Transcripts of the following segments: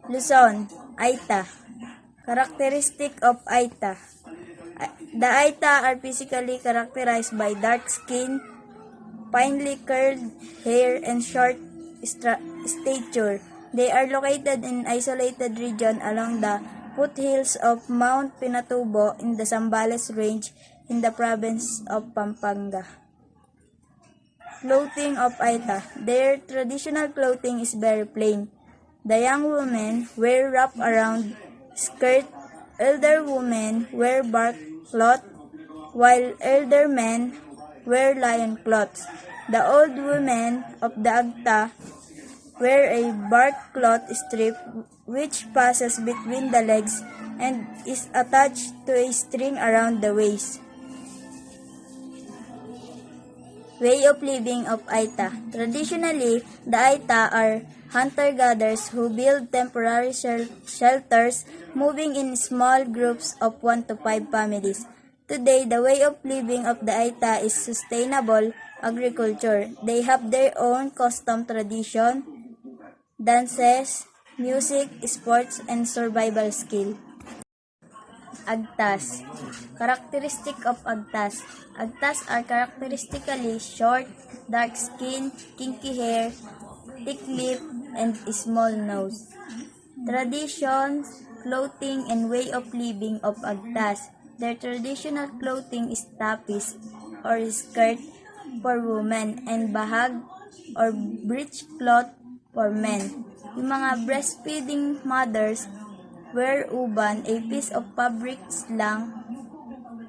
Luzon, Aita. Characteristic of Aita. The Aita are physically characterized by dark skin, finely curled hair, and short stature. They are located in isolated region along the foothills of Mount Pinatubo in the Zambales Range in the province of Pampanga. Clothing of Aita. Their traditional clothing is very plain. The young women wear wrap-around skirt, elder women wear bark cloth, while elder men wear lion cloths. The old women of the Agta wear a bark cloth strip which passes between the legs and is attached to a string around the waist. Way of living of Aita. Traditionally, the Aita are hunter-gatherers who build temporary shelters, moving in small groups of 1 to 5 families. Today, the way of living of the Aita is sustainable agriculture. They have their own custom tradition, dances, music, sports, and survival skill. Agtas. Characteristic of Agtas. Agtas are characteristically short, dark skin, kinky hair, thick lip, and small nose. Traditions, clothing, and way of living of Agtas. Their traditional clothing is tapis or skirt for women and bahag or breech cloth for men. Yung mga breastfeeding mothers wear uban, a piece of fabric slang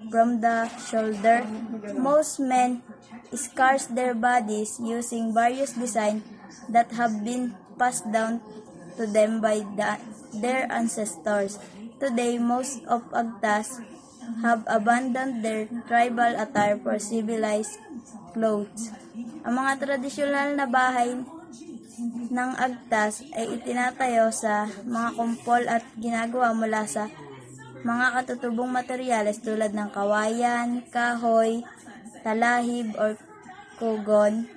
from the shoulder. Most men scarce their bodies using various designs that have been passed down to them by their ancestors. Today, most of Agtas have abandoned their tribal attire for civilized clothes. Ang mga tradisyonal na bahay ng Agtas ay itinatayo sa mga kumpol at ginagawa mula sa mga katutubong materyales tulad ng kawayan, kahoy, talahib or kugon,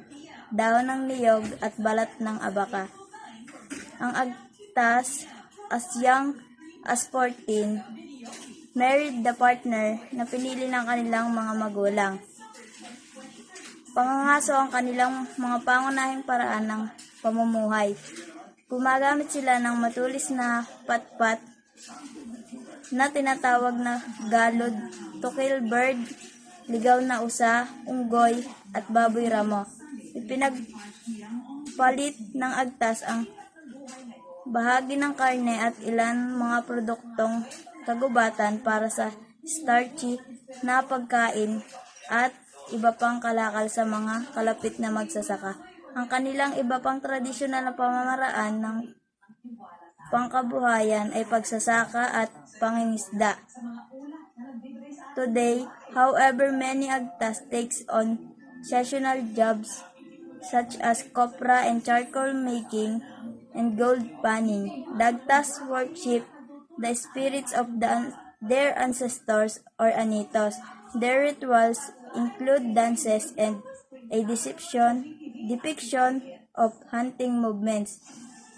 dahon ng niyog at balat ng abaka. Ang Agtas, as young as 14, married the partner na pinili ng kanilang mga magulang. Pangangaso ang kanilang mga pangunahing paraan ng pamumuhay. Gumagamit sila ng matulis na patpat na tinatawag na galod, to kill bird, ligaw na usa, unggoy, at baboy ramo. Ipinagpalit ng Agtas ang bahagi ng karne at ilan mga produktong kagubatan para sa starchy na pagkain at iba pang kalakal sa mga kalapit na magsasaka. Ang kanilang iba pang tradisyonal na pamamaraan ng pangkabuhayan ay pagsasaka at pangingisda. Today, however, many Agtas takes on seasonal jobs such as copra and charcoal making and gold panning. The Agtas worship the spirits of their ancestors or anitos. Their rituals include dances and a depiction of hunting movements.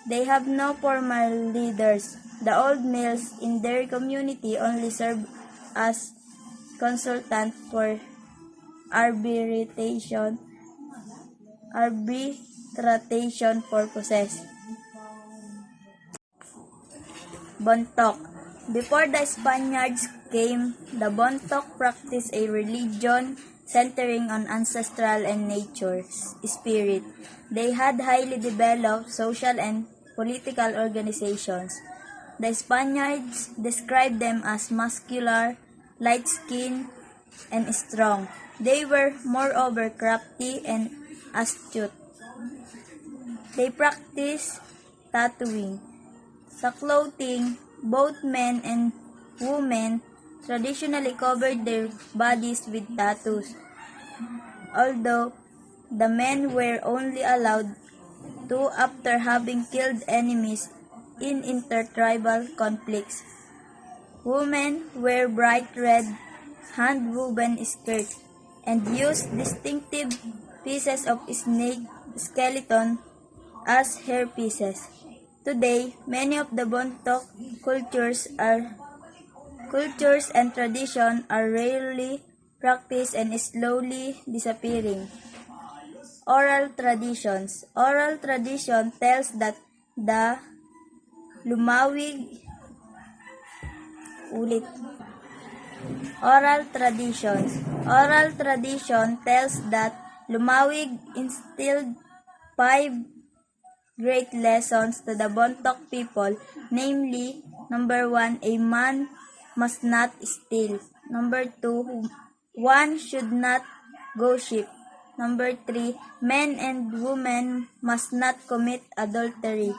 They have no formal leaders. The old males in their community only serve as consultant for arbitration purposes. Bontok. Before the Spaniards came, the Bontok practiced a religion centering on ancestral and nature spirit. They had highly developed social and political organizations. The Spaniards described them as muscular, light-skinned, and strong. They were moreover crafty and astute. They practiced tattooing. Sa clothing, both men and women traditionally covered their bodies with tattoos, although the men were only allowed to after having killed enemies in intertribal conflicts. Women wear bright red hand-woven skirts and use distinctive pieces of snake skeleton as hairpieces. Today, many of the Bontoc cultures and traditions are rarely practiced and slowly disappearing. Oral traditions. Oral tradition tells that the lumawig ulit. Oral traditions. Oral tradition tells that Lumawig instilled 5 great lessons to the Bontoc people, namely, number 1, a man must not steal. Number 2, one should not go sheep. Number 3, men and women must not commit adultery.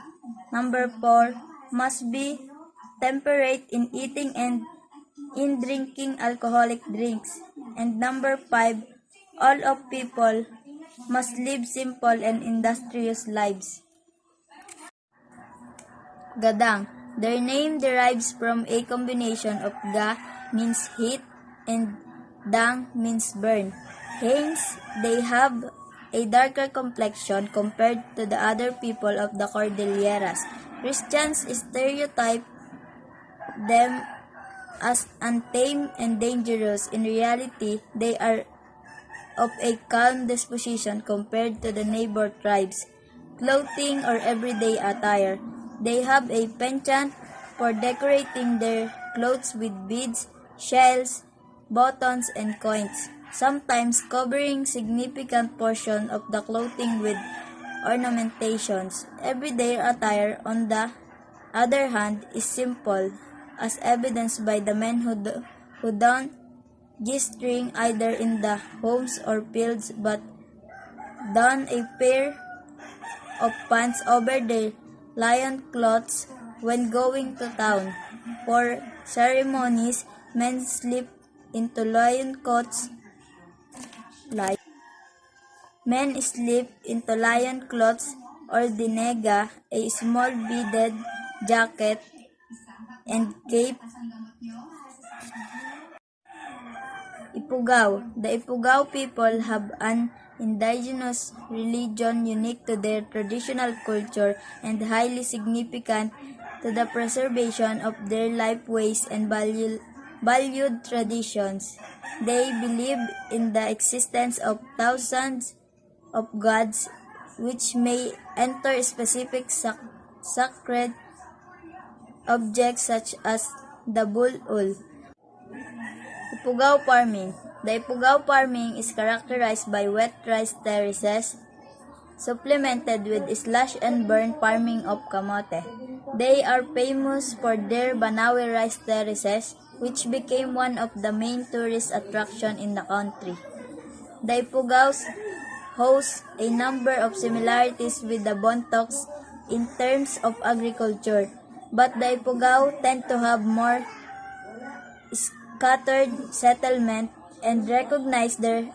Number 4, must be temperate in eating and in drinking alcoholic drinks. And number 5, all of people must live simple and industrious lives. Gadang. Their name derives from a combination of ga means heat and dang means burn. Hence, they have a darker complexion compared to the other people of the Cordilleras. Christians stereotype them as untamed and dangerous. In reality, they are of a calm disposition compared to the neighbor tribes. Clothing or everyday attire. They have a penchant for decorating their clothes with beads, shells, buttons, and coins, sometimes covering significant portion of the clothing with ornamentations. Everyday attire, on the other hand, is simple, as evidenced by the men who don G-string either in the homes or fields, but don a pair of pants over their lion cloths when going to town. For ceremonies, men slip into lion coats. Men slip into lion cloths or dinega, a small beaded jacket and cape. Ifugao. The Ifugao people have an indigenous religion unique to their traditional culture and highly significant to the preservation of their lifeways and valued traditions. They believe in the existence of thousands of gods which may enter specific sacred objects such as the bulul. Ifugao farming. The Ifugao farming is characterized by wet rice terraces, supplemented with slash and burn farming of kamote. They are famous for their Banawe rice terraces, which became one of the main tourist attractions in the country. The Ifugaos host a number of similarities with the Bontocs in terms of agriculture, but the Ifugao tend to have more scattered settlement and recognize their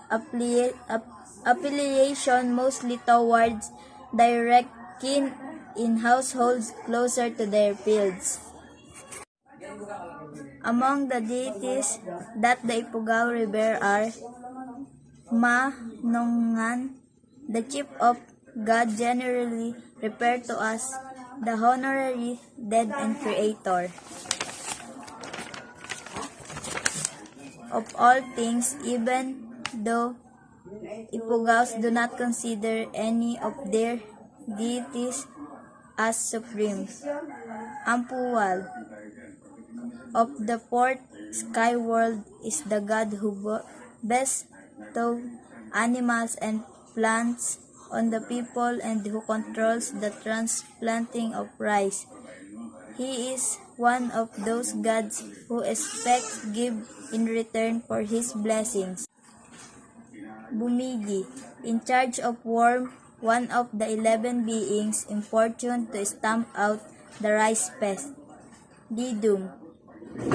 affiliation mostly towards direct kin in households closer to their fields. Among the deities that the Ifugao revere are Ma-nongan, the chief of God generally referred to as the honorary dead and creator of all things, even though Ifugaos do not consider any of their deities as supreme. Ampuwal of the fourth sky world is the god who bestows animals and plants on the people and who controls the transplanting of rice. He is one of those gods who expects give in return for his blessings. Bumigi, in charge of worm, one of the 11 beings importuned to stamp out the rice pest. Didum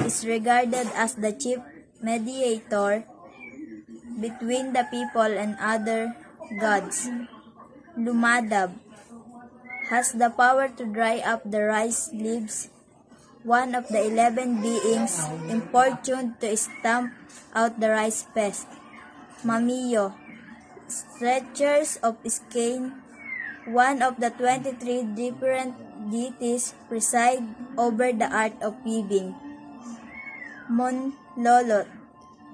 is regarded as the chief mediator between the people and other gods. Lumadab has the power to dry up the rice leaves, one of the 11 beings importuned to stamp out the rice pest. Mamiyo, stretchers of skein One of the 23 different deities preside over the art of weaving. Monlolot,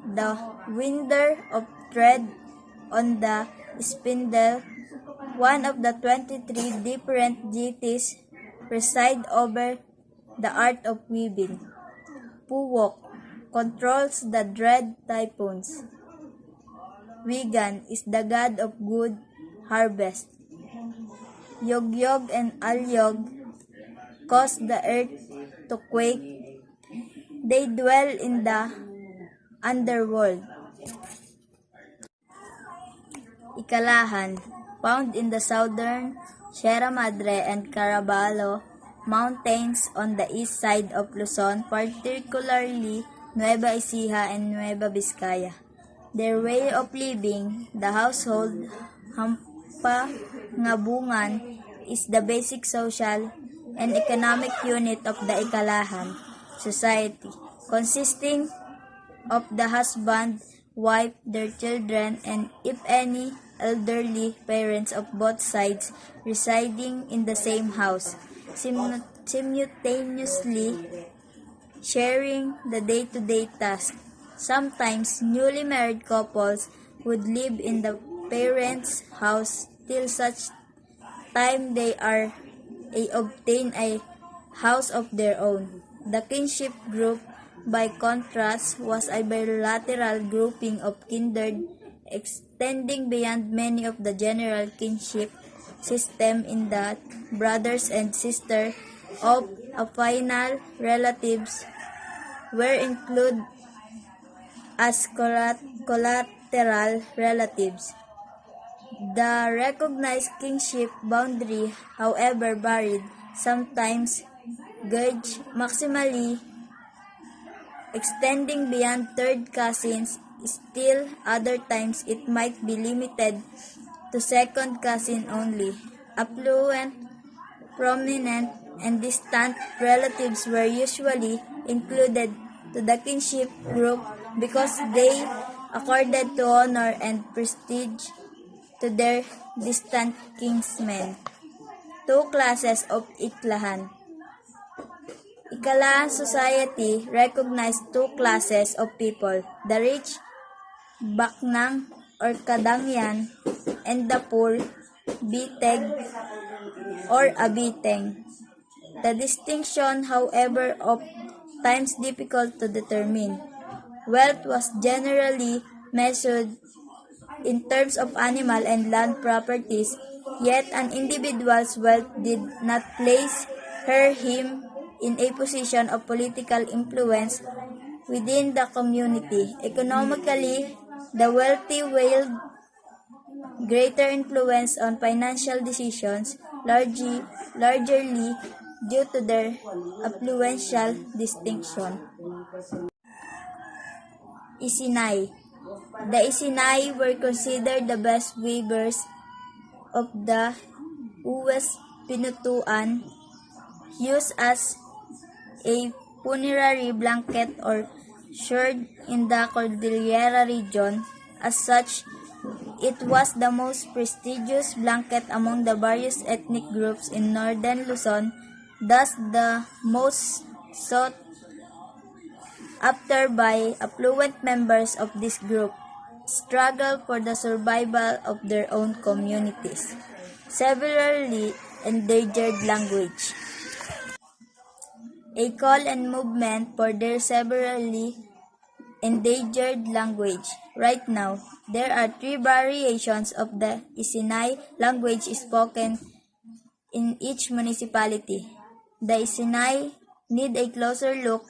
the winder of thread on the spindle. One of the 23 different deities preside over the art of weaving. Puwok controls the dread typhoons. Wigan is the god of good harvest. Yogyog and Alyog cause the earth to quake. They dwell in the underworld. Ikalahan, found in the southern Sierra Madre and Caraballo mountains on the east side of Luzon, particularly Nueva Ecija and Nueva Vizcaya. Their way of living, the household hampangabungan, is the basic social and economic unit of the Ikalahan society, consisting of the husband, wife, their children, and if any, elderly parents of both sides residing in the same house, simultaneously sharing the day-to-day tasks. Sometimes, newly married couples would live in the parents' house till such time they obtain a house of their own. The kinship group, by contrast, was a bilateral grouping of kindred extending beyond many of the general kinship system in that brothers and sisters of affinal relatives were included as collateral relatives. The recognized kinship boundary, however, varied, sometimes gauged maximally extending beyond third cousins. Still, other times it might be limited to second cousin only. Affluent, prominent, and distant relatives were usually included to the kinship group because they accorded to honor and prestige to their distant kinsmen. Two classes of Iklahan. Ikalahan society recognized two classes of people, the rich, Baknang or Kadangyan, and the poor, Biteg or Abiteng. The distinction, however, of times difficult to determine. Wealth was generally measured in terms of animal and land properties, yet an individual's wealth did not place him in a position of political influence within the community. Economically, the wealthy wield greater influence on financial decisions, largely due to their affluential distinction. Isinay. The Isinay were considered the best weavers of the Uwes Pinutuan, used as a funerary blanket or shroud in the Cordillera region. As such, it was the most prestigious blanket among the various ethnic groups in northern Luzon, thus the most sought after by affluent members of this group, struggle for the survival of their own communities. Severely endangered language. A call and movement for their severely endangered language. Right now, there are 3 variations of the Isinay language spoken in each municipality. The Isinay need a closer look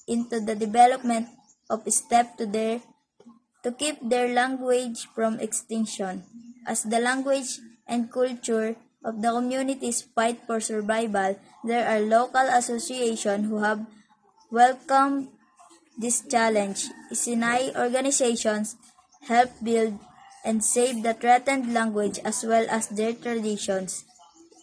into the development of steps to keep their language from extinction. As the language and culture of the communities fight for survival, there are local associations who have welcomed this challenge. Isinay organizations help build and save the threatened language as well as their traditions.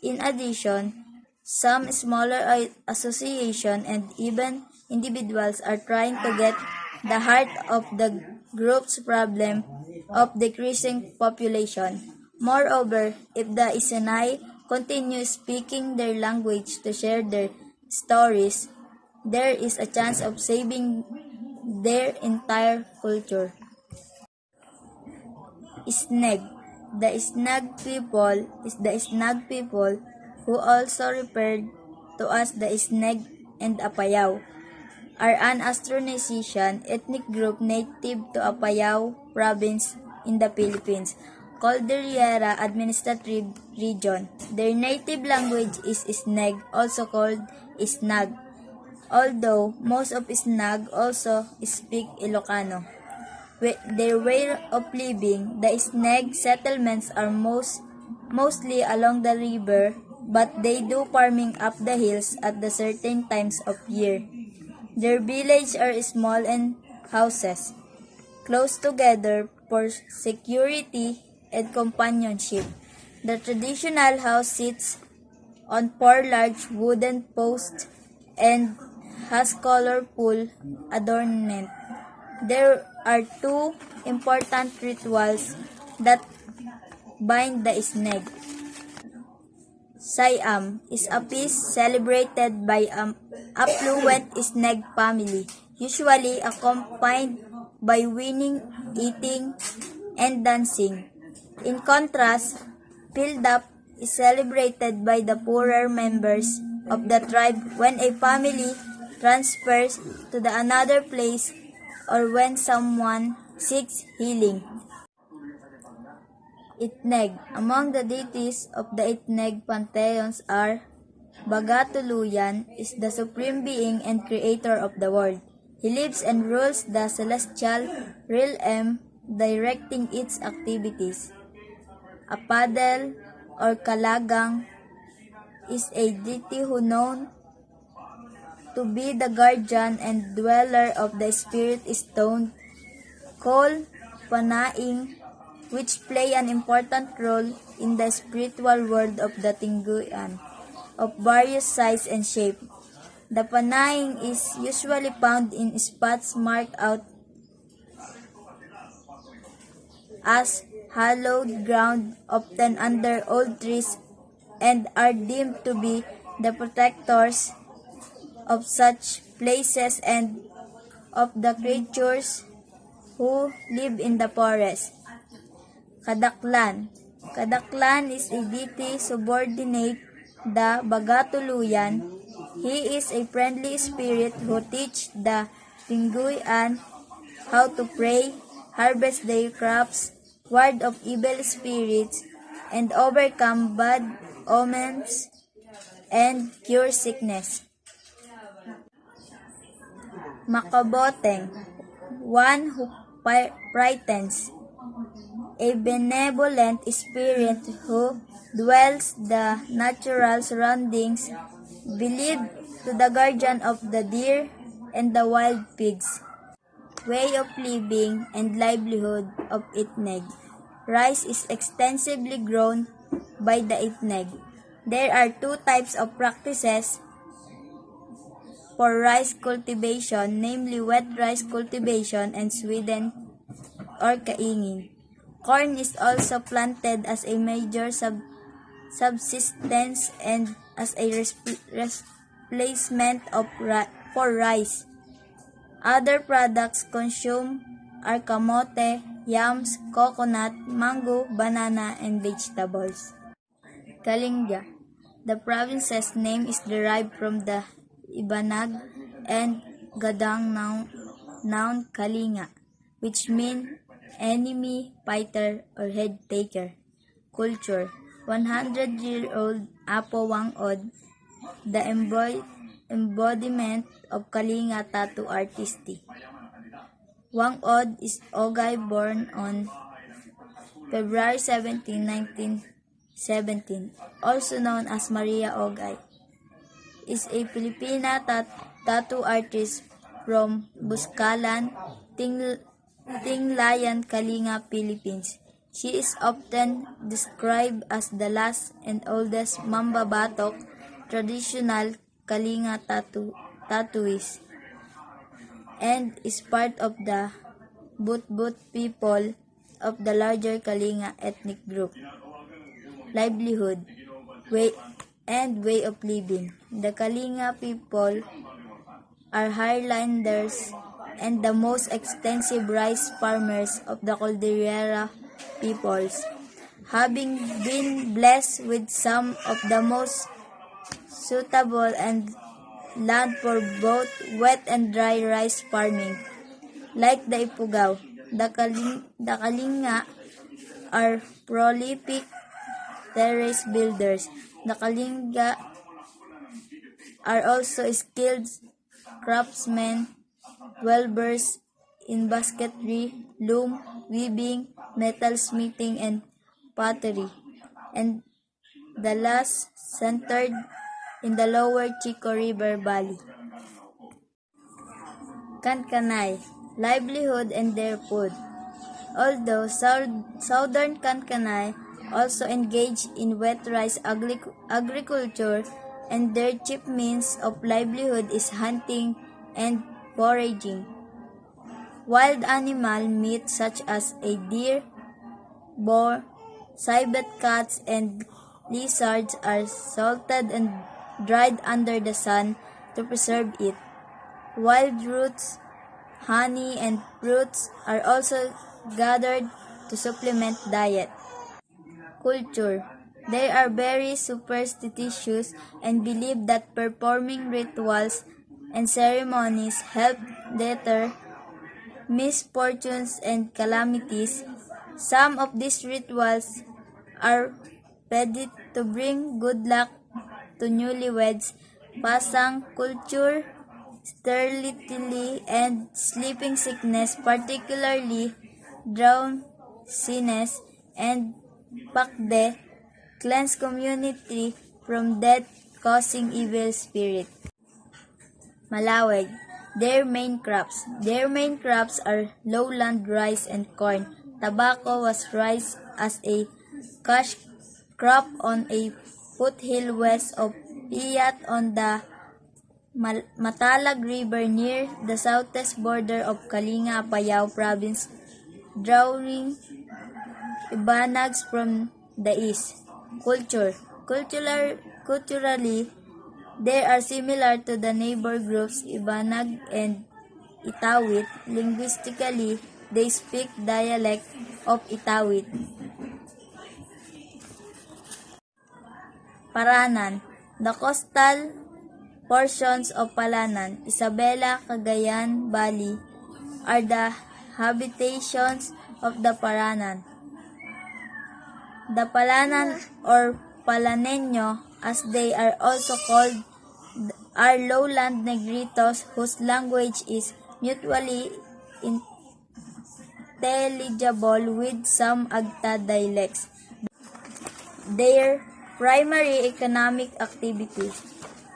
In addition, some smaller associations and even individuals are trying to get the heart of the group's problem of decreasing population. Moreover, if the Isenay continue speaking their language to share their stories, there is a chance of saving their entire culture. Sneg. The Snag people who also referred to as the Sneg and Apayao are an Austronesian ethnic group native to Apayao province in the Philippines, Cordillera Administrative Region. Their native language is Sneg, also called Isnag, although most of Snag also speak Ilocano. With their way of living, the Sneg settlements are mostly along the river, but they do farming up the hills at the certain times of year. Their villages are small and houses, close together for security and companionship. The traditional house sits on 4 large wooden posts and has colorful adornment. There are 2 important rituals that bind the Sneg. Siam is a feast celebrated by an affluent Sneg family, usually accompanied by winning, eating, and dancing. In contrast, Pildap is celebrated by the poorer members of the tribe when a family transfers to the another place or when someone seeks healing. Itneg. Among the deities of the Itneg pantheons are Bagatuluyan is the supreme being and creator of the world. He lives and rules the celestial realm, directing its activities. Apadel or Kalagang is a deity who known to be the guardian and dweller of the spirit stone called Panaing, which play an important role in the spiritual world of the Tinguian, of various size and shape. The Panaing is usually found in spots marked out as hallowed ground, often under old trees, and are deemed to be the protectors of such places and of the creatures who live in the forest. Kadaklan. Kadaklan is a deity subordinate the Bagatuluyan. He is a friendly spirit who teach the Tinguian how to pray, harvest their crops, ward off evil spirits, and overcome bad omens and cure sickness. Makaboteng, one who frightens, a benevolent spirit who dwells the natural surroundings, believed to the guardian of the deer and the wild pigs. Way of living and livelihood of Itneg. Rice is extensively grown by the Itneg. There are 2 types of practices for rice cultivation, namely wet rice cultivation and sweetened or kaingin. Corn is also planted as a major subsistence and as a replacement for rice. Other products consumed are kamote, yams, coconut, mango, banana, and vegetables. Kalinga. The province's name is derived from the Ibanag and Gadang noun Kalinga, which mean enemy, fighter, or head taker. Culture. 100-year-old Apo Wangod, the embodiment of Kalinga tattoo artistry. Wangod is Ogay, born on February 17, 1917, also known as Maria Ogay, is a Filipina tattoo artist from Buscalan, Tinglayan, Kalinga, Philippines. She is often described as the last and oldest Mambabatok traditional Kalinga tattooist, and is part of the Butbut people of the larger Kalinga ethnic group. livelihood, and way of living. The Kalinga people are highlanders and the most extensive rice farmers of the Cordillera peoples, having been blessed with some of the most suitable and land for both wet and dry rice farming. Like the Ifugao, the Kalinga are prolific terrace builders. The Kalinga are also skilled craftsmen, well versed in basketry, loom, weaving, metalsmithing, and pottery. And the last centered in the lower Chico River Valley. Kankanay, livelihood and their food. Although southern Kankanay also engage in wet rice agriculture, and their chief means of livelihood is hunting and foraging. Wild animal meat such as a deer, boar, civet cats, and lizards are salted and dried under the sun to preserve it. Wild roots, honey, and fruits are also gathered to supplement diet. Culture. They are very superstitious and believe that performing rituals and ceremonies help deter misfortunes and calamities. Some of these rituals are pedded to bring good luck to newlyweds. Pasang culture, sterility, and sleeping sickness, particularly drowsiness, and pakde, cleanse community from death-causing evil spirit. Malaweg. Their main crops. Their main crops are lowland rice and corn. Tobacco was raised as a cash crop on a foothill west of Piat on the Matalag River near the southwest border of Kalinga, Apayao province, drawing Ibanags from the east. Culture. Culturally, they are similar to the neighbor groups Ibanag and Itawit. Linguistically, they speak dialect of Itawit. Paranan. The coastal portions of Palanan, Isabela, Cagayan Valley are the habitations of the Paranan. The Palanan or Palaneño, as they are also called, are lowland Negritos whose language is mutually intelligible with some Agta dialects. Their primary economic activity.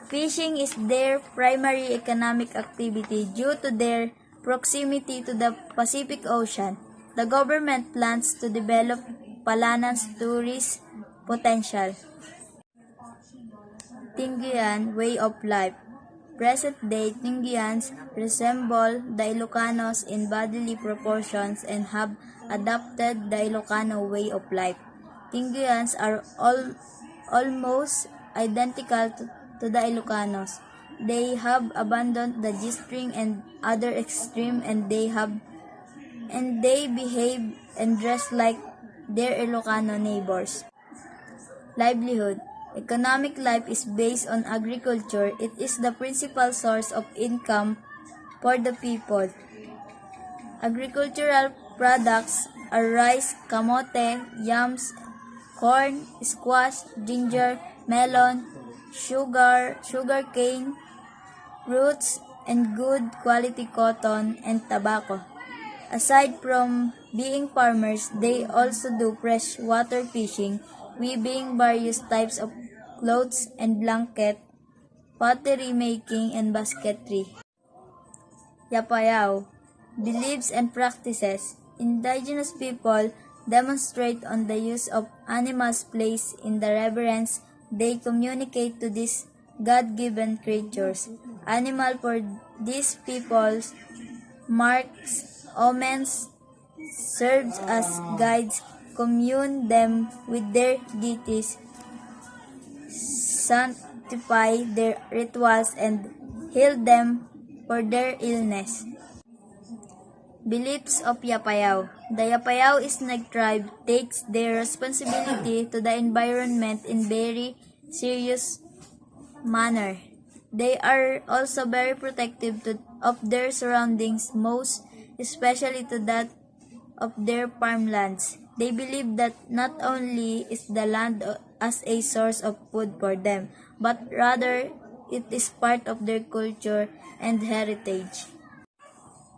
Fishing is their primary economic activity due to their proximity to the Pacific Ocean. The government plans to develop Palanan's tourist potential. Tingian way of life. Present-day Tingians resemble the Ilocanos in bodily proportions and have adopted the Ilocano way of life. Tingians are almost identical to the Ilocanos. They have abandoned the G-string and other extreme, and they behave and dress like their Ilocano neighbors. Livelihood. Economic life is based on agriculture. It is the principal source of income for the people. Agricultural products are rice, kamote, yams, corn, squash, ginger, melon, sugar cane, fruits, and good quality cotton and tobacco. Aside from being farmers, they also do freshwater fishing, weaving various types of clothes and blanket, pottery making, and basketry. Yapayao. Beliefs and practices. Indigenous people demonstrate on the use of animals placed in the reverence they communicate to these God-given creatures. Animal for these peoples marks, omens, serves as guides, commune them with their deities, sanctify their rituals, and heal them for their illness. Beliefs of Yapayao. The Yapayao Isnag tribe takes their responsibility to the environment in very serious manner. They are also very protective of their surroundings, most especially to that of their farmlands. They believe that not only is the land as a source of food for them, but rather it is part of their culture and heritage.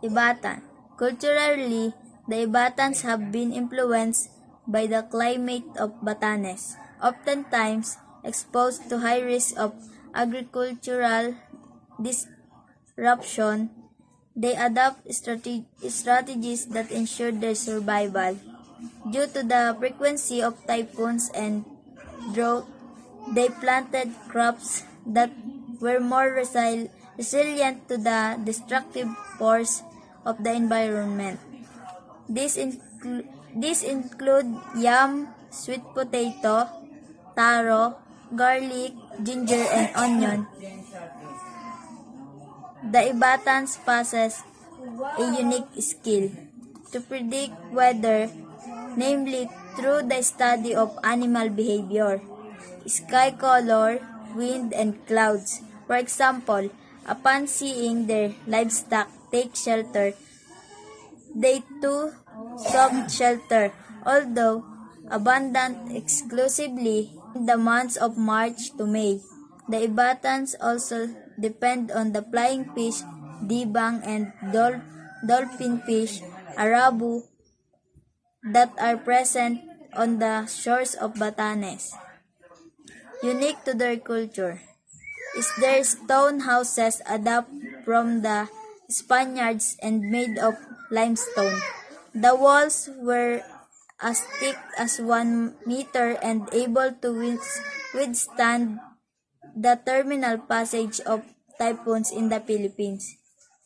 Ibatan. Culturally, the Ibatans have been influenced by the climate of Batanes, oftentimes exposed to high risk of agricultural disruption. They adopt strategies that ensure their survival. Due to the frequency of typhoons and drought, they planted crops that were more resilient to the destructive force of the environment. These include yam, sweet potato, taro, garlic, ginger, and onion. The Ibatans possess a unique skill to predict weather, namely through the study of animal behavior, sky color, wind, and clouds. For example, upon seeing their livestock take shelter, they too sought shelter, although abundant exclusively in the months of March to May. The Ibatans also depend on the flying fish, dibang, and dolphin fish, arabu, that are present on the shores of Batanes. Unique to their culture is their stone houses adapted from the Spaniards and made of limestone. The walls were as thick as 1 meter and able to withstand the terminal passage of typhoons in the Philippines.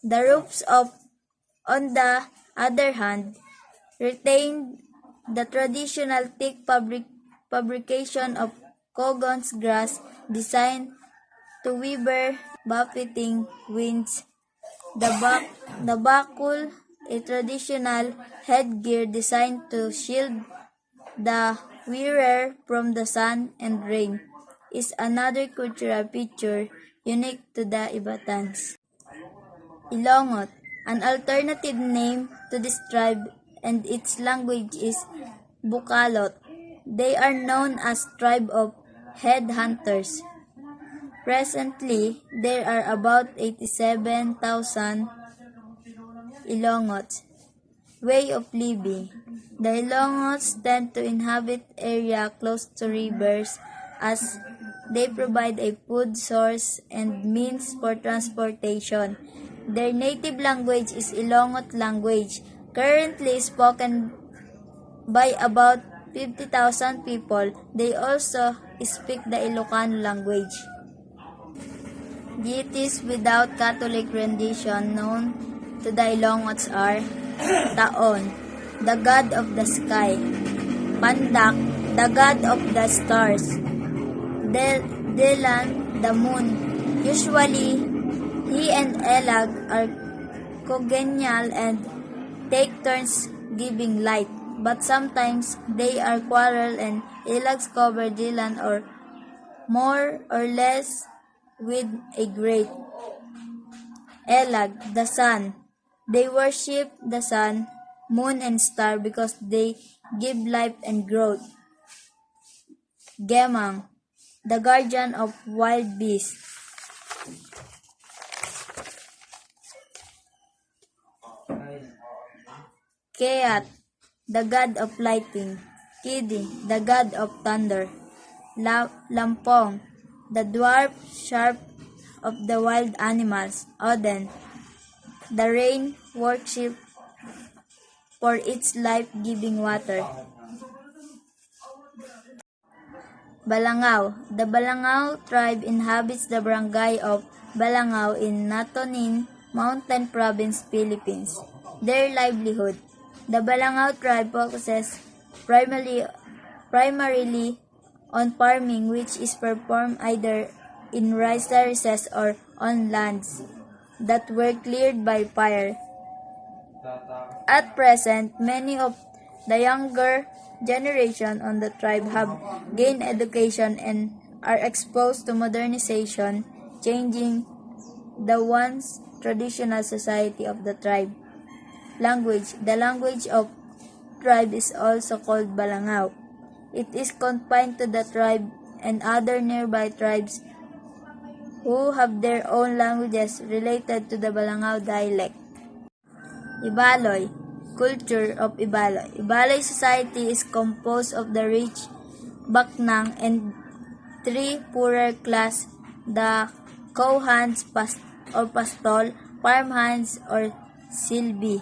The roofs on the other hand, retained the traditional thick fabrication of Cogon's grass designed to weather buffeting winds. The bakul, a traditional headgear designed to shield the wearer from the sun and rain, is another cultural feature unique to the Ibatans. Ilongot, an alternative name to this tribe and its language is Bukalot. They are known as tribe of headhunters. Presently, there are about 87,000 Ilongots. Way of living. The Ilongots tend to inhabit area close to rivers as they provide a food source and means for transportation. Their native language is Ilongot language, currently spoken by about 50,000 people. They also speak the Ilocano language. Deities without Catholic rendition known to the Ilongots are Taon, the god of the sky; Pandak, the god of the stars; Delan, the moon. Usually, he and Elag are congenial and take turns giving light, but sometimes they are quarrel and Elags cover Delan or more or less with a great. Elag, the sun. They worship the sun, moon, and star because they give life and growth. Gemang, the guardian of wild beasts. Keat, the god of lightning. Kidi, the god of thunder. Lampong, the dwarf sharp of the wild animals. Oden, the rain worship for its life-giving water. Balangao. The Balangao tribe inhabits the barangay of Balangao in Natonin Mountain Province, Philippines. Their livelihood. The Balangao tribe focuses primarily on farming, which is performed either in rice terraces or on lands that were cleared by fire. At present, many of the younger generation on the tribe have gained education and are exposed to modernization, changing the once traditional society of the tribe. Language. The language of tribe is also called Balangao. It is confined to the tribe and other nearby tribes who have their own languages related to the Balangao dialect. Ibaloy. Culture of Ibaloy. Ibaloy society is composed of the rich Baknang and three poorer class, the cowhands or pastol, farmhands or silbi,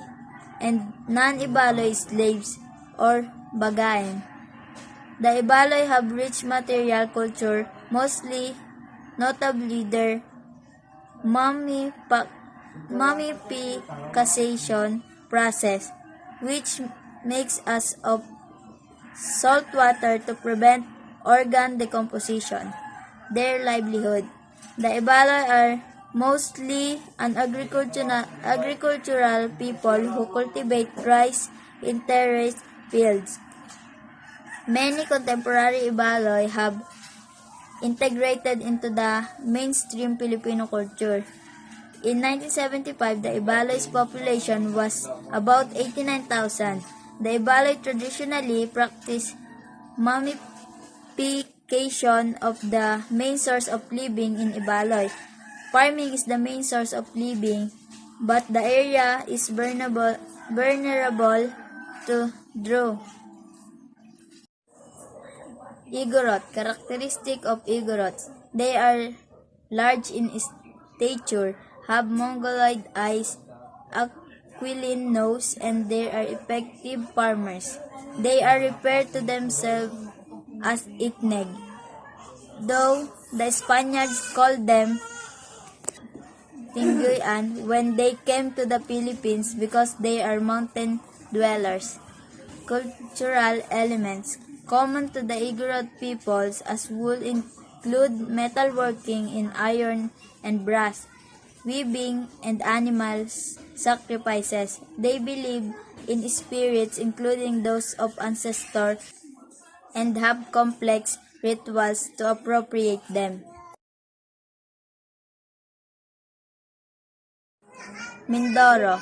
and non-Ibaloy slaves or bagayan. The Ibaloy have rich material culture, notably their mummification process, which makes us of salt water to prevent organ decomposition. Their livelihood. The Ibaloy are mostly an agricultural people who cultivate rice in terraced fields. Many contemporary Ibaloy have integrated into the mainstream Filipino culture. In 1975, the Ibaloy's population was about 89,000. The Ibaloy traditionally practice mummification of the main source of living in Ibaloy. Farming is the main source of living, but the area is vulnerable to drought. Igorot. Characteristic of Igorots. They are large in stature, have mongoloid eyes, aquiline nose, and they are effective farmers. They are referred to themselves as Ikneg, though the Spaniards called them Tinguyan when they came to the Philippines because they are mountain dwellers. Cultural elements common to the Igorot peoples as would include metalworking in iron and brass, weaving, and animal sacrifices. They believe in spirits, including those of ancestors, and have complex rituals to appropriate them. Mindoro.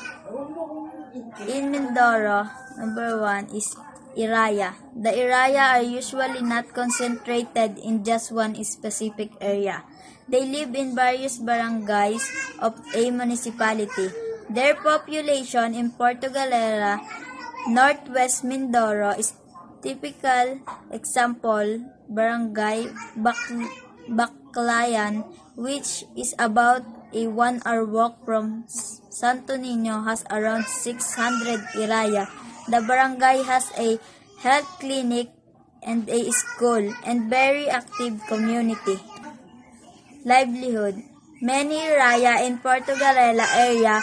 In Mindoro, number 1 is Iraya. The Iraya are usually not concentrated in just one specific area. They live in various barangays of a municipality. Their population in Porto Galera, Northwest Mindoro is typical example Barangay Baclayan, which is about a 1-hour walk from Santo Niño, has around 600 Iraya. The barangay has a health clinic and a school and very active community. Livelihood. Many Iraya in Porto Galera area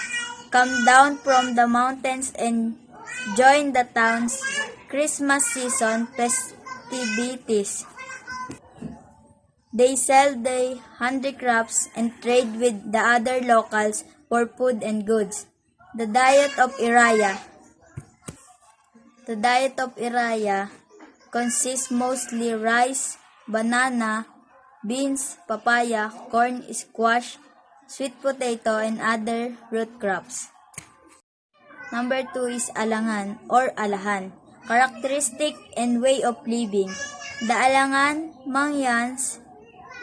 come down from the mountains and join the town's Christmas season festivities. They sell their handicrafts and trade with the other locals for food and goods. The diet of Iraya. The diet of Iraya consists mostly rice, banana, beans, papaya, corn, squash, sweet potato, and other root crops. Number 2 is Alangan or Alahan. Characteristic and way of living. The Alangan Mangyans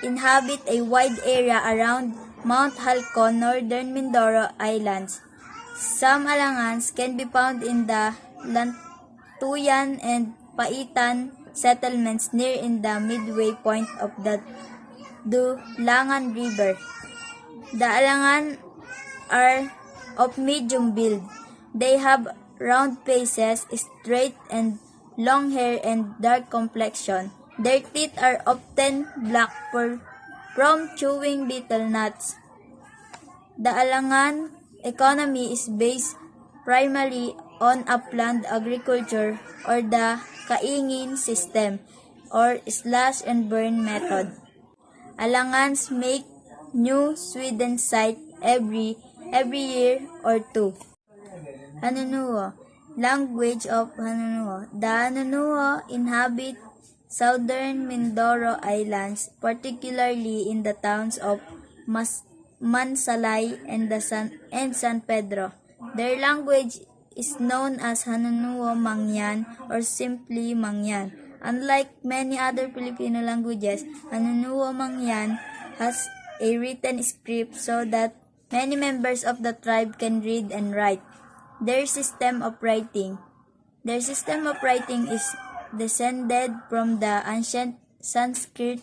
inhabit a wide area around Mount Halcon, northern Mindoro Islands. Some Alangans can be found in the Lantuyan and Paitan settlements near in the midway point of the Dulangan River. The Alangan are of medium build. They have round faces, straight and long hair, and dark complexion. Their teeth are often black from chewing betel nuts. The Alangan economy is based primarily on upland agriculture or the kaingin system or slash and burn method. Alangans make new Sweden site every year or two. Hanunuo, language of Hanunuo. The Hanunuo inhabit southern Mindoro Islands, particularly in the towns of Mansalay and San Pedro. Their language is known as Hanunuo Mangyan or simply Mangyan. Unlike many other Filipino languages, Hanunuo Mangyan has a written script so that many members of the tribe can read and write. Their system of writing is descended from the ancient Sanskrit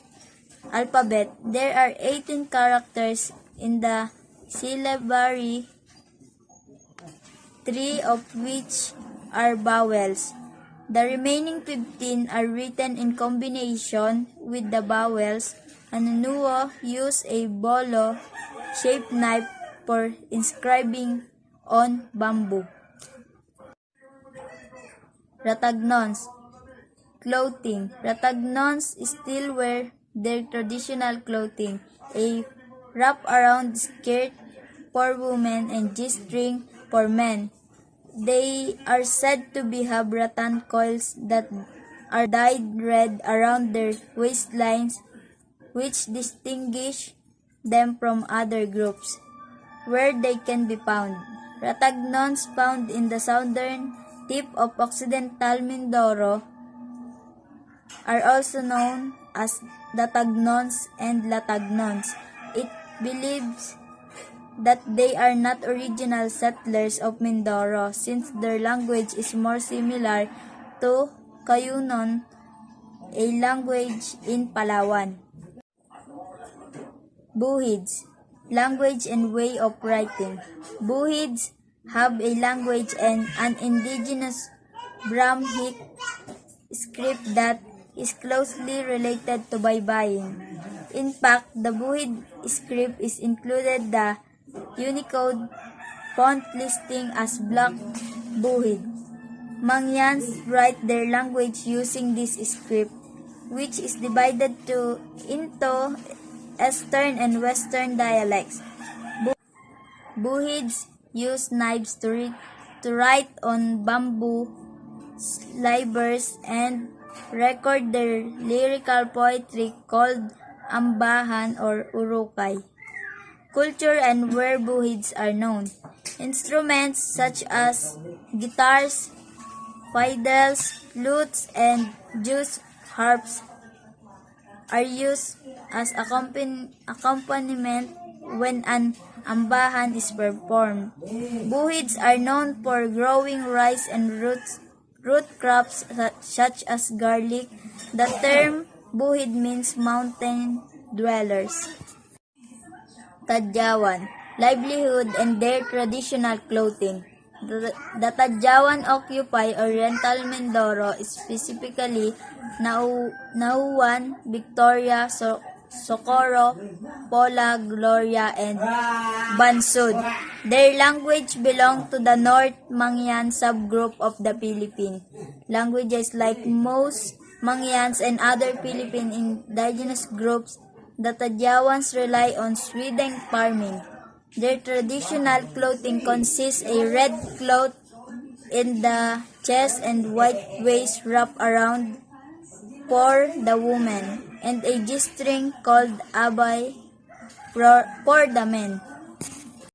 alphabet. There are 18 characters in the syllabary, 3 of which are vowels. The remaining 15 are written in combination with the vowels. Hanunuo use a bolo-shaped knife for inscribing on bamboo. Ratagnons, clothing. Ratagnons still wear their traditional clothing, a wrap-around skirt for women and G-string for men. They are said to have rattan coils that are dyed red around their waistlines, which distinguish them from other groups. Where they can be found. Ratagnons found in the southern tip of occidental Mindoro are also known as Datagnons and Latagnons. It believes that they are not original settlers of Mindoro since their language is more similar to Cayunon, a language in Palawan. Buhids, language and way of writing. Buhids have a language and an indigenous Brahmic script that is closely related to Baybayin. In fact, the Buhid script is included the Unicode font listing as Black Buhid. Mangyans write their language using this script, which is divided into Eastern and Western dialects. Buhids use knives to write on bamboo slivers and record their lyrical poetry called ambahan or urukay. Culture and where Buhids are known. Instruments such as guitars, fiddles, flutes, and Jew's harps are used as accompaniment when an ambahan is performed. Buhids are known for growing rice and root crops such as garlic. The term Buhid means mountain dwellers. Tadyawan, livelihood and their traditional clothing. The Tadyawan occupy Oriental Mindoro, specifically Nauan, Victoria, Socorro, Pola, Gloria, and Bansud. Their language belong to the North Mangyan subgroup of the Philippine languages. Like most Mangyans and other Philippine indigenous groups, the Tadyawans rely on swideng farming. Their traditional clothing consists a red cloth in the chest and white waist wrapped around for the woman, and a G-string called abay for the men.